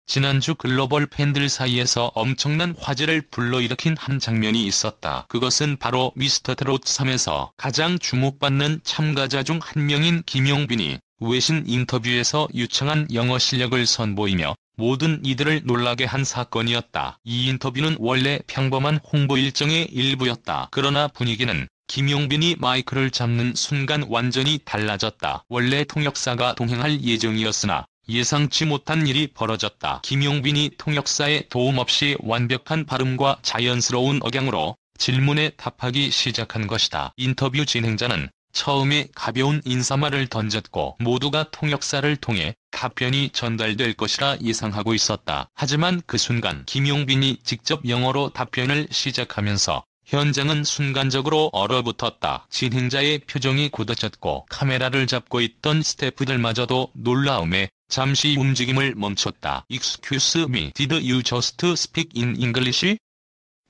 지난주 글로벌 팬들 사이에서 엄청난 화제를 불러일으킨 한 장면이 있었다. 그것은 바로 미스터트롯 3에서 가장 주목받는 참가자 중 한 명인 김용빈이 외신 인터뷰에서 유창한 영어 실력을 선보이며 모든 이들을 놀라게 한 사건이었다. 이 인터뷰는 원래 평범한 홍보 일정의 일부였다. 그러나 분위기는 김용빈이 마이크를 잡는 순간 완전히 달라졌다. 원래 통역사가 동행할 예정이었으나 예상치 못한 일이 벌어졌다. 김용빈이 통역사의 도움 없이 완벽한 발음과 자연스러운 억양으로 질문에 답하기 시작한 것이다. 인터뷰 진행자는 처음에 가벼운 인사말을 던졌고 모두가 통역사를 통해 답변이 전달될 것이라 예상하고 있었다. 하지만 그 순간 김용빈이 직접 영어로 답변을 시작하면서 현장은 순간적으로 얼어붙었다. 진행자의 표정이 굳어졌고 카메라를 잡고 있던 스태프들마저도 놀라움에 잠시 움직임을 멈췄다. Excuse me, did you just speak in English?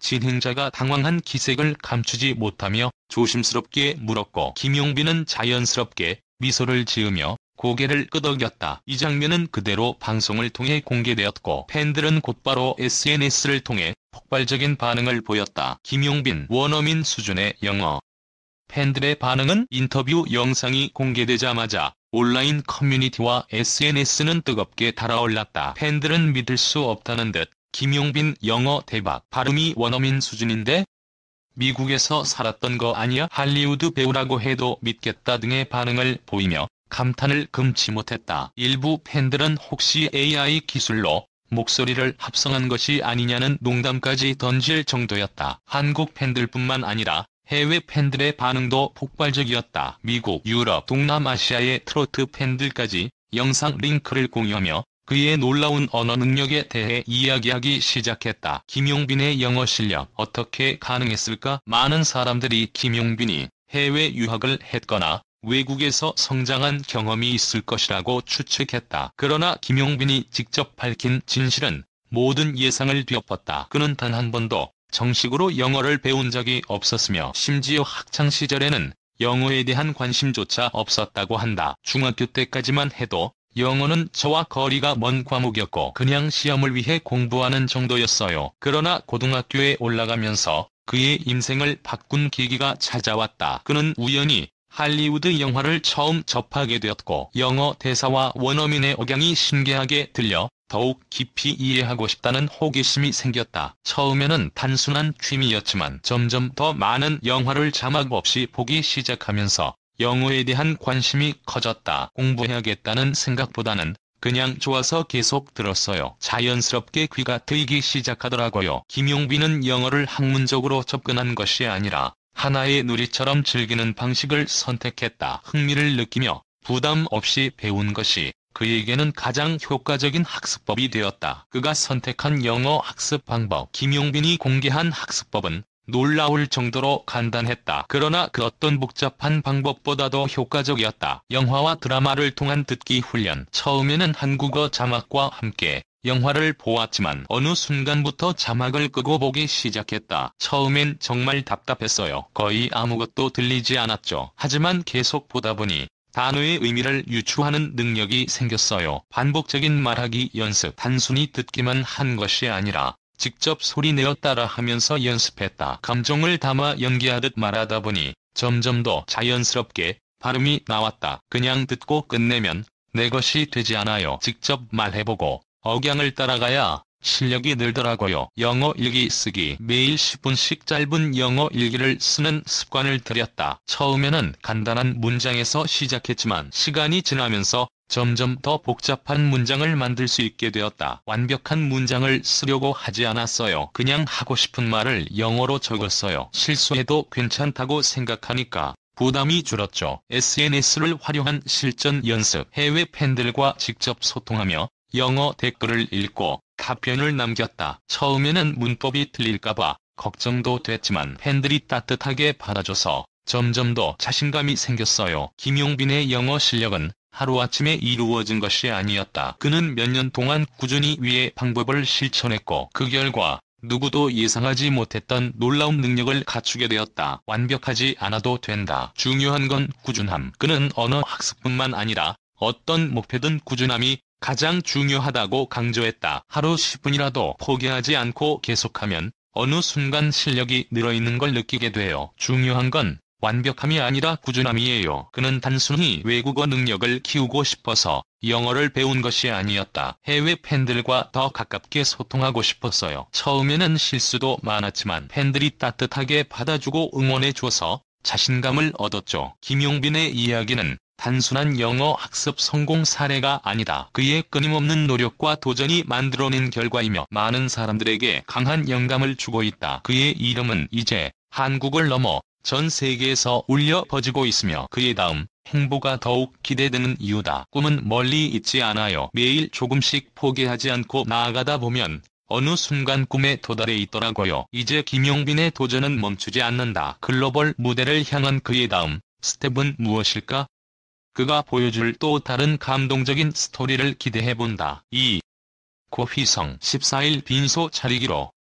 진행자가 당황한 기색을 감추지 못하며 조심스럽게 물었고 김용빈은 자연스럽게 미소를 지으며 고개를 끄덕였다. 이 장면은 그대로 방송을 통해 공개되었고 팬들은 곧바로 SNS를 통해 폭발적인 반응을 보였다. 김용빈 원어민 수준의 영어. 팬들의 반응은 인터뷰 영상이 공개되자마자 온라인 커뮤니티와 SNS는 뜨겁게 달아올랐다. 팬들은 믿을 수 없다는 듯 김용빈 영어 대박, 발음이 원어민 수준인데? 미국에서 살았던 거 아니야? 할리우드 배우라고 해도 믿겠다 등의 반응을 보이며 감탄을 금치 못했다. 일부 팬들은 혹시 AI 기술로 목소리를 합성한 것이 아니냐는 농담까지 던질 정도였다. 한국 팬들뿐만 아니라 해외 팬들의 반응도 폭발적이었다. 미국, 유럽, 동남아시아의 트로트 팬들까지 영상 링크를 공유하며 그의 놀라운 언어 능력에 대해 이야기하기 시작했다. 김용빈의 영어 실력 어떻게 가능했을까? 많은 사람들이 김용빈이 해외 유학을 했거나 외국에서 성장한 경험이 있을 것이라고 추측했다. 그러나 김용빈이 직접 밝힌 진실은 모든 예상을 뒤엎었다. 그는 단 한 번도 정식으로 영어를 배운 적이 없었으며 심지어 학창시절에는 영어에 대한 관심조차 없었다고 한다. 중학교 때까지만 해도 영어는 저와 거리가 먼 과목이었고 그냥 시험을 위해 공부하는 정도였어요. 그러나 고등학교에 올라가면서 그의 인생을 바꾼 계기가 찾아왔다. 그는 우연히 할리우드 영화를 처음 접하게 되었고 영어 대사와 원어민의 억양이 신기하게 들려 더욱 깊이 이해하고 싶다는 호기심이 생겼다. 처음에는 단순한 취미였지만 점점 더 많은 영화를 자막 없이 보기 시작하면서 영어에 대한 관심이 커졌다. 공부해야겠다는 생각보다는 그냥 좋아서 계속 들었어요. 자연스럽게 귀가 트이기 시작하더라고요. 김용빈은 영어를 학문적으로 접근한 것이 아니라 하나의 놀이처럼 즐기는 방식을 선택했다. 흥미를 느끼며 부담 없이 배운 것이 그에게는 가장 효과적인 학습법이 되었다. 그가 선택한 영어 학습 방법. 김용빈이 공개한 학습법은 놀라울 정도로 간단했다. 그러나 그 어떤 복잡한 방법보다도 효과적이었다. 영화와 드라마를 통한 듣기 훈련. 처음에는 한국어 자막과 함께 영화를 보았지만 어느 순간부터 자막을 끄고 보기 시작했다. 처음엔 정말 답답했어요. 거의 아무것도 들리지 않았죠. 하지만 계속 보다 보니 단어의 의미를 유추하는 능력이 생겼어요. 반복적인 말하기 연습. 단순히 듣기만 한 것이 아니라 직접 소리내어 따라하면서 연습했다. 감정을 담아 연기하듯 말하다 보니 점점 더 자연스럽게 발음이 나왔다. 그냥 듣고 끝내면 내 것이 되지 않아요. 직접 말해보고 억양을 따라가야 실력이 늘더라고요. 영어 일기 쓰기. 매일 10분씩 짧은 영어 일기를 쓰는 습관을 들였다. 처음에는 간단한 문장에서 시작했지만 시간이 지나면서 점점 더 복잡한 문장을 만들 수 있게 되었다. 완벽한 문장을 쓰려고 하지 않았어요. 그냥 하고 싶은 말을 영어로 적었어요. 실수해도 괜찮다고 생각하니까 부담이 줄었죠. SNS를 활용한 실전 연습. 해외 팬들과 직접 소통하며 영어 댓글을 읽고 답변을 남겼다. 처음에는 문법이 틀릴까봐 걱정도 됐지만 팬들이 따뜻하게 받아줘서 점점 더 자신감이 생겼어요. 김용빈의 영어 실력은 하루아침에 이루어진 것이 아니었다. 그는 몇 년 동안 꾸준히 위의 방법을 실천했고 그 결과 누구도 예상하지 못했던 놀라운 능력을 갖추게 되었다. 완벽하지 않아도 된다. 중요한 건 꾸준함. 그는 언어 학습뿐만 아니라 어떤 목표든 꾸준함이 가장 중요하다고 강조했다. 하루 10분이라도 포기하지 않고 계속하면 어느 순간 실력이 늘어있는 걸 느끼게 돼요. 중요한 건 완벽함이 아니라 꾸준함이에요. 그는 단순히 외국어 능력을 키우고 싶어서 영어를 배운 것이 아니었다. 해외 팬들과 더 가깝게 소통하고 싶었어요. 처음에는 실수도 많았지만 팬들이 따뜻하게 받아주고 응원해줘서 자신감을 얻었죠. 김용빈의 이야기는 단순한 영어 학습 성공 사례가 아니다. 그의 끊임없는 노력과 도전이 만들어낸 결과이며 많은 사람들에게 강한 영감을 주고 있다. 그의 이름은 이제 한국을 넘어 전 세계에서 울려 퍼지고 있으며 그의 다음 행보가 더욱 기대되는 이유다. 꿈은 멀리 있지 않아요. 매일 조금씩 포기하지 않고 나아가다 보면 어느 순간 꿈에 도달해 있더라고요. 이제 김용빈의 도전은 멈추지 않는다. 글로벌 무대를 향한 그의 다음 스텝은 무엇일까? 그가 보여줄 또 다른 감동적인 스토리를 기대해본다. 2. 고휘성 14일 빈소 차리기로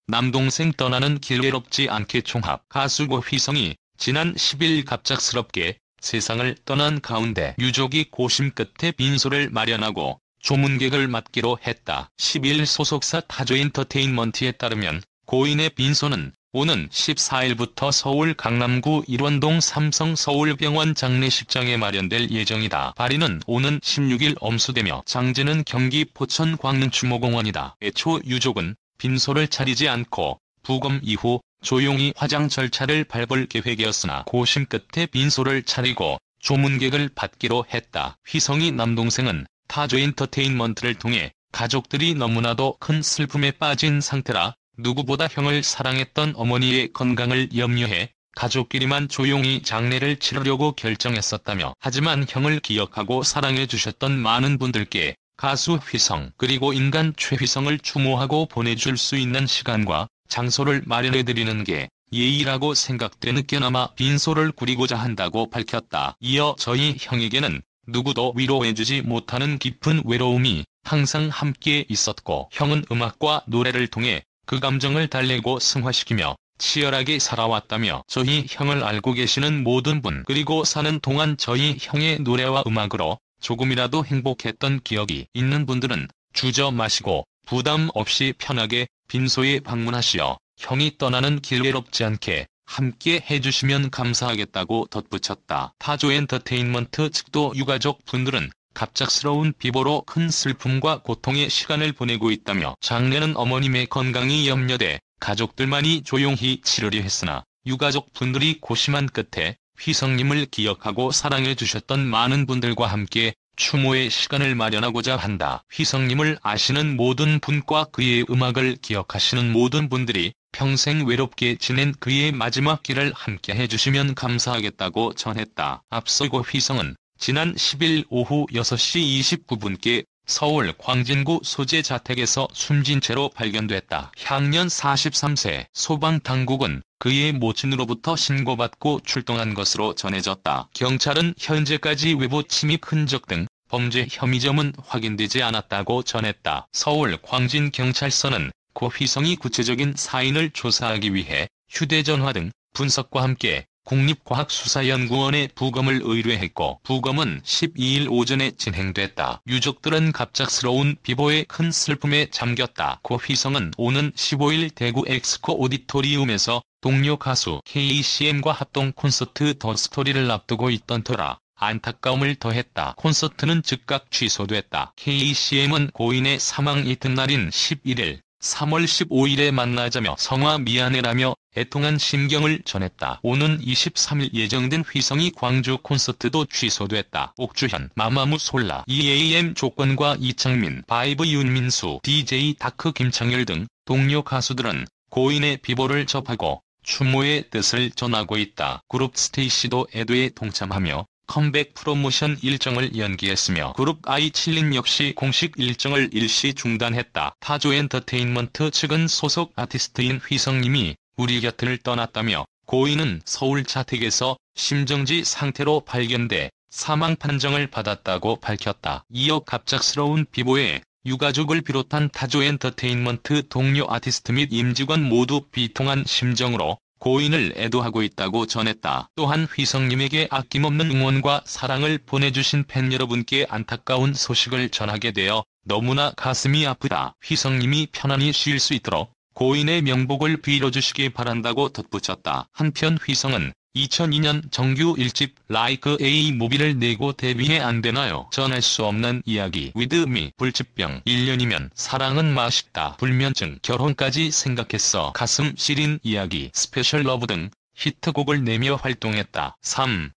남동생 떠나는 길 외롭지 않게 총합. 가수 고휘성이 지난 10일 갑작스럽게 세상을 떠난 가운데 유족이 고심 끝에 빈소를 마련하고 조문객을 맡기로 했다. 10일 소속사 타조엔터테인먼트에 따르면 고인의 빈소는 오는 14일부터 서울 강남구 일원동 삼성 서울병원 장례식장에 마련될 예정이다. 발인은 오는 16일 엄수되며 장지는 경기 포천 광릉추모공원이다. 애초 유족은 빈소를 차리지 않고 부검 이후 조용히 화장 절차를 밟을 계획이었으나 고심 끝에 빈소를 차리고 조문객을 받기로 했다. 휘성이 남동생은 타조엔터테인먼트를 통해 가족들이 너무나도 큰 슬픔에 빠진 상태라 누구보다 형을 사랑했던 어머니의 건강을 염려해 가족끼리만 조용히 장례를 치르려고 결정했었다며 하지만 형을 기억하고 사랑해주셨던 많은 분들께 가수 휘성 그리고 인간 최휘성을 추모하고 보내줄 수 있는 시간과 장소를 마련해드리는 게 예의라고 생각돼 늦게나마 빈소를 꾸리고자 한다고 밝혔다. 이어 저희 형에게는 누구도 위로해주지 못하는 깊은 외로움이 항상 함께 있었고 형은 음악과 노래를 통해 그 감정을 달래고 승화시키며 치열하게 살아왔다며 저희 형을 알고 계시는 모든 분 그리고 사는 동안 저희 형의 노래와 음악으로 조금이라도 행복했던 기억이 있는 분들은 주저 마시고 부담 없이 편하게 빈소에 방문하시어 형이 떠나는 길 외롭지 않게 함께 해주시면 감사하겠다고 덧붙였다. 타조엔터테인먼트 측도 유가족 분들은 갑작스러운 비보로 큰 슬픔과 고통의 시간을 보내고 있다며 장례는 어머님의 건강이 염려돼 가족들만이 조용히 치르려 했으나 유가족 분들이 고심한 끝에 휘성님을 기억하고 사랑해주셨던 많은 분들과 함께 추모의 시간을 마련하고자 한다. 휘성님을 아시는 모든 분과 그의 음악을 기억하시는 모든 분들이 평생 외롭게 지낸 그의 마지막 길을 함께 해주시면 감사하겠다고 전했다. 앞서 고 휘성은 지난 10일 오후 6시 29분께 서울 광진구 소재 자택에서 숨진 채로 발견됐다. 향년 43세 소방당국은 그의 모친으로부터 신고받고 출동한 것으로 전해졌다. 경찰은 현재까지 외부 침입 흔적 등 범죄 혐의점은 확인되지 않았다고 전했다. 서울 광진경찰서는 고 휘성이 구체적인 사인을 조사하기 위해 휴대전화 등 분석과 함께 국립과학수사연구원에 부검을 의뢰했고 부검은 12일 오전에 진행됐다. 유족들은 갑작스러운 비보에 큰 슬픔에 잠겼다. 고 휘성은 오는 15일 대구 엑스코 오디토리움에서 동료 가수 KCM과 합동 콘서트 더 스토리를 앞두고 있던 터라 안타까움을 더했다. 콘서트는 즉각 취소됐다. KCM은 고인의 사망 이튿날인 11일 3월 15일에 만나자며 성화 미안해라며 애통한 심경을 전했다. 오는 23일 예정된 휘성이 광주 콘서트도 취소됐다. 옥주현, 마마무 솔라, EAM 조건과 이창민, 바이브 윤민수, DJ 다크 김창열 등 동료 가수들은 고인의 비보를 접하고 추모의 뜻을 전하고 있다. 그룹 스테이시도 애도에 동참하며 컴백 프로모션 일정을 연기했으며 그룹 아이칠린 역시 공식 일정을 일시 중단했다. 타조엔터테인먼트 측은 소속 아티스트인 휘성님이 우리 곁을 떠났다며 고인은 서울 자택에서 심정지 상태로 발견돼 사망 판정을 받았다고 밝혔다. 이어 갑작스러운 비보에 유가족을 비롯한 타조엔터테인먼트 동료 아티스트 및 임직원 모두 비통한 심정으로 고인을 애도하고 있다고 전했다. 또한 휘성님에게 아낌없는 응원과 사랑을 보내주신 팬 여러분께 안타까운 소식을 전하게 되어 너무나 가슴이 아프다. 휘성님이 편안히 쉴 수 있도록 고인의 명복을 빌어주시기 바란다고 덧붙였다. 한편 휘성은 2002년 정규 1집 Like a Movie를 내고 데뷔해 안 되나요? 전할 수 없는 이야기 With Me, 불치병, 1년이면 사랑은 맛있다, 불면증, 결혼까지 생각했어, 가슴 시린 이야기, 스페셜 러브 등 히트곡을 내며 활동했다. 3.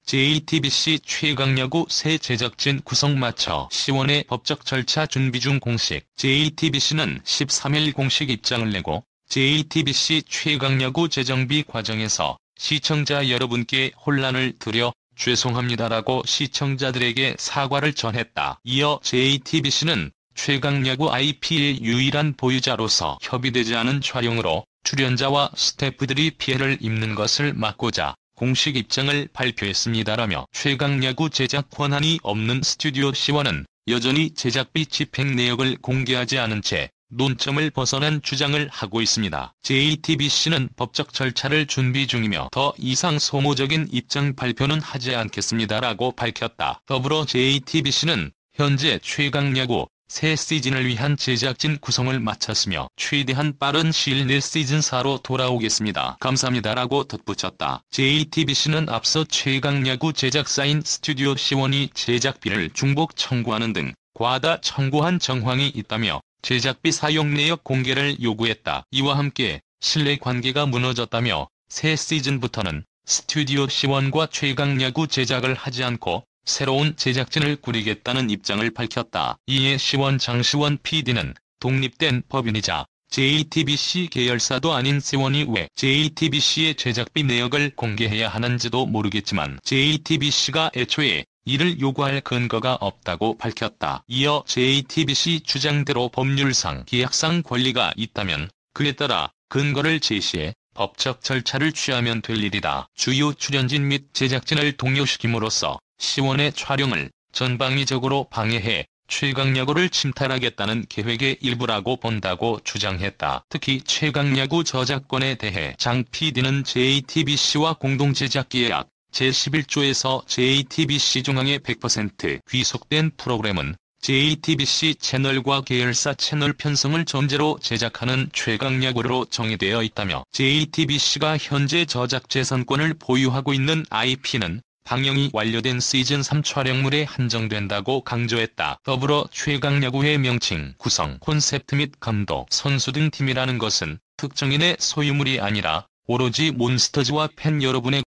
JTBC 최강야구 새 제작진 구성 마쳐 시원의 법적 절차 준비 중. 공식 JTBC는 13일 공식 입장을 내고 JTBC 최강야구 재정비 과정에서 시청자 여러분께 혼란을 드려 죄송합니다라고 시청자들에게 사과를 전했다. 이어 JTBC는 최강야구 IP의 유일한 보유자로서 협의되지 않은 촬영으로 출연자와 스태프들이 피해를 입는 것을 막고자 공식 입장을 발표했습니다라며 최강야구 제작 권한이 없는 스튜디오 시원은 여전히 제작비 집행 내역을 공개하지 않은 채 논점을 벗어난 주장을 하고 있습니다. JTBC는 법적 절차를 준비 중이며 더 이상 소모적인 입장 발표는 하지 않겠습니다라고 밝혔다. 더불어 JTBC는 현재 최강야구 새 시즌을 위한 제작진 구성을 마쳤으며 최대한 빠른 시일 내 시즌4로 돌아오겠습니다. 감사합니다라고 덧붙였다. JTBC는 앞서 최강야구 제작사인 스튜디오 시원이 제작비를 중복 청구하는 등 과다 청구한 정황이 있다며 제작비 사용 내역 공개를 요구했다. 이와 함께 신뢰관계가 무너졌다며 새 시즌부터는 스튜디오 시원과 최강야구 제작을 하지 않고 새로운 제작진을 꾸리겠다는 입장을 밝혔다. 이에 시원 장시원 PD는 독립된 법인이자 JTBC 계열사도 아닌 시원이 왜 JTBC의 제작비 내역을 공개해야 하는지도 모르겠지만 JTBC가 애초에 이를 요구할 근거가 없다고 밝혔다. 이어 JTBC 주장대로 법률상 계약상 권리가 있다면 그에 따라 근거를 제시해 법적 절차를 취하면 될 일이다. 주요 출연진 및 제작진을 동요시킴으로써 시원의 촬영을 전방위적으로 방해해 최강야구를 침탈하겠다는 계획의 일부라고 본다고 주장했다. 특히 최강야구 저작권에 대해 장 PD는 JTBC와 공동제작계약 제11조에서 JTBC 중앙의 100% 귀속된 프로그램은 JTBC 채널과 계열사 채널 편성을 전제로 제작하는 최강야구로 정의되어 있다며 JTBC가 현재 저작재산권을 보유하고 있는 IP는 방영이 완료된 시즌3 촬영물에 한정된다고 강조했다. 더불어 최강야구의 명칭, 구성, 콘셉트 및 감독, 선수 등 팀이라는 것은 특정인의 소유물이 아니라 오로지 몬스터즈와 팬 여러분의